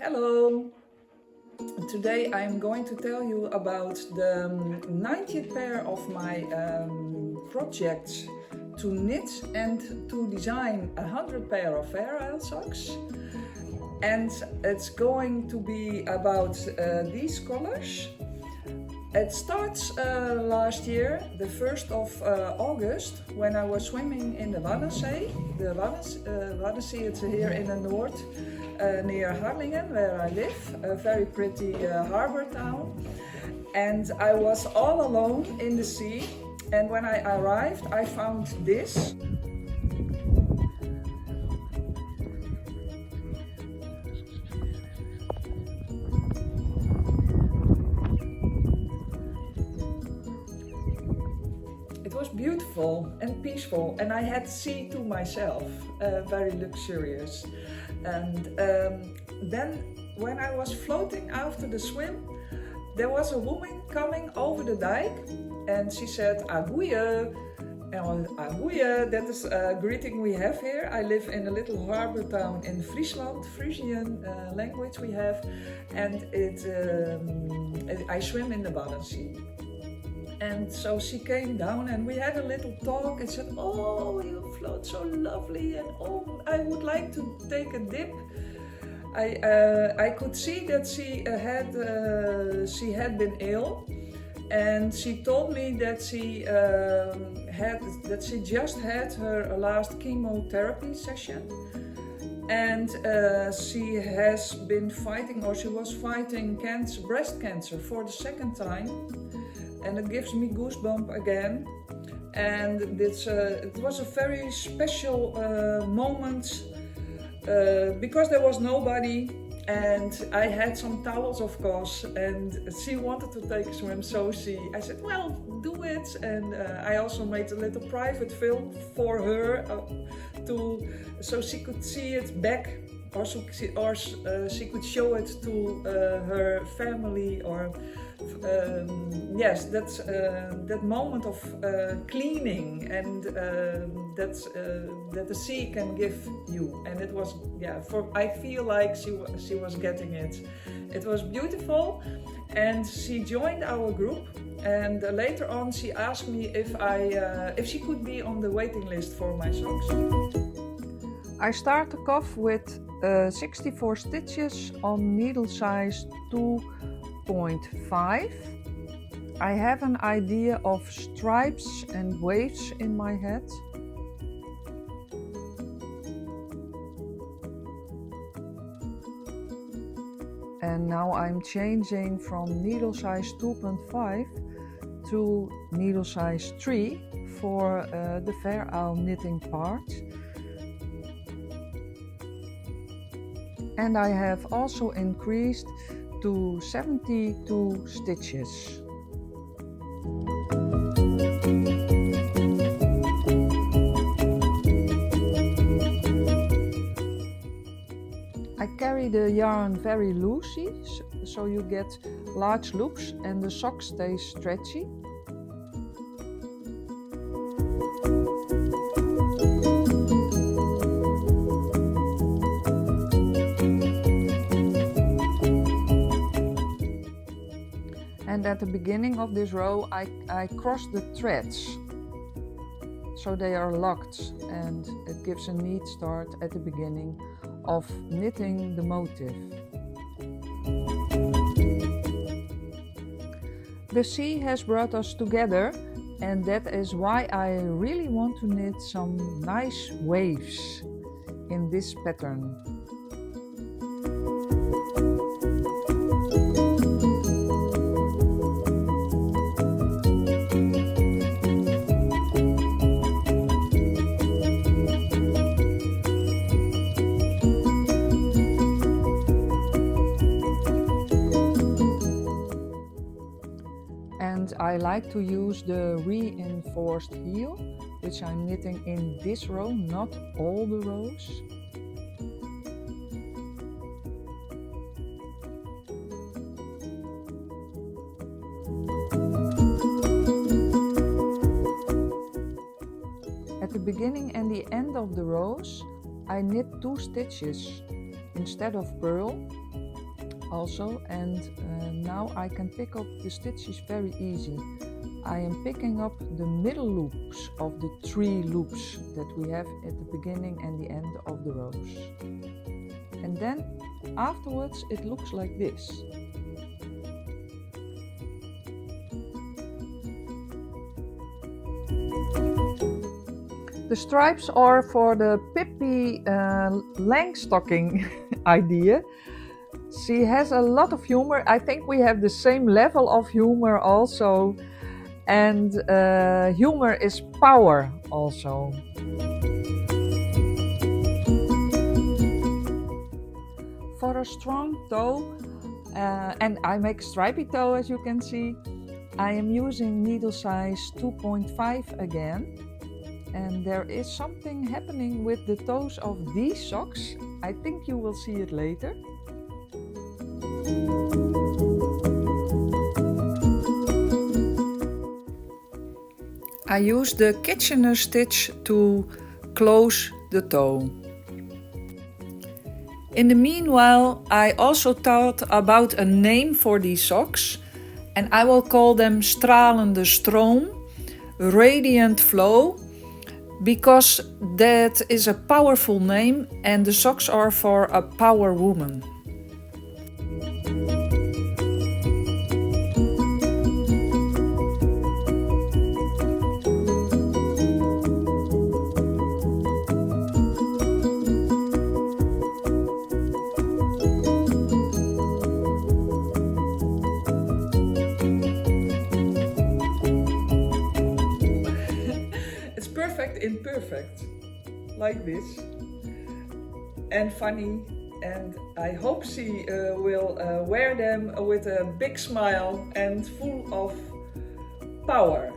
Hello! Today I'm going to tell you about the 90th pair of my projects to knit and to design 100 pair of Fairisle socks. And it's going to be about these colors. It starts last year, the 1st of August, when I was swimming in the Waddenzee. The Waddenzee, it's here in the north, near Harlingen, where I live, a very pretty harbour town. And I was all alone in the sea, and when I arrived, I found this. It was beautiful and peaceful, and I had sea to myself, very luxurious. And then when I was floating after the swim, there was a woman coming over the dike, and she said, "Agoeie." And agoeie, that is a greeting we have here. I live in a little harbour town in Friesland, Frisian language we have, and I swim in the Waddenzee. And so she came down and we had a little talk and said, "Oh, you float so lovely, and oh, I would like to take a dip." I could see that she had been ill, and she told me that she just had her last chemotherapy session, and she has been fighting, or she was fighting breast cancer for the second time. And it gives me goosebumps again. And it was a very special moment because there was nobody, and I had some towels, of course, and she wanted to take a swim, so I said, "Well, do it." And I also made a little private film for her so she could see it back, or she could show it to her family, or yes, that's that moment of cleaning, and that the sea can give you. And it was, yeah, I feel like she was getting it. It was beautiful, and she joined our group. And later on, she asked me if she could be on the waiting list for my socks. I started off with 64 stitches on needle size 2.5. I have an idea of stripes and waves in my head. And now I'm changing from needle size 2.5 to needle size 3 for the Fairisle knitting part. And I have also increased to 72 stitches. I carry the yarn very loosey, so you get large loops and the sock stays stretchy. And at the beginning of this row, I cross the threads, so they are locked, and it gives a neat start at the beginning of knitting the motif. The sea has brought us together, and that is why I really want to knit some nice waves in this pattern. And I like to use the reinforced heel, which I'm knitting in this row, not all the rows. At the beginning and the end of the rows, I knit 2 stitches instead of purl, also, and now I can pick up the stitches very easy. I am picking up the middle loops of the 3 loops that we have at the beginning and the end of the rows. And then afterwards it looks like this. The stripes are for the Pippi Langstocking idea. She has a lot of humor. I think we have the same level of humor also. And humor is power also. For a strong toe, and I make stripy toe as you can see, I am using needle size 2.5 again. And there is something happening with the toes of these socks. I think you will see it later. I use the Kitchener stitch to close the toe. In the meanwhile, I also thought about a name for these socks, and I will call them Stralende Stroom, Radiant Flow, because that is a powerful name and the socks are for a power woman. Imperfect, like this, and funny, and I hope she will wear them with a big smile and full of power.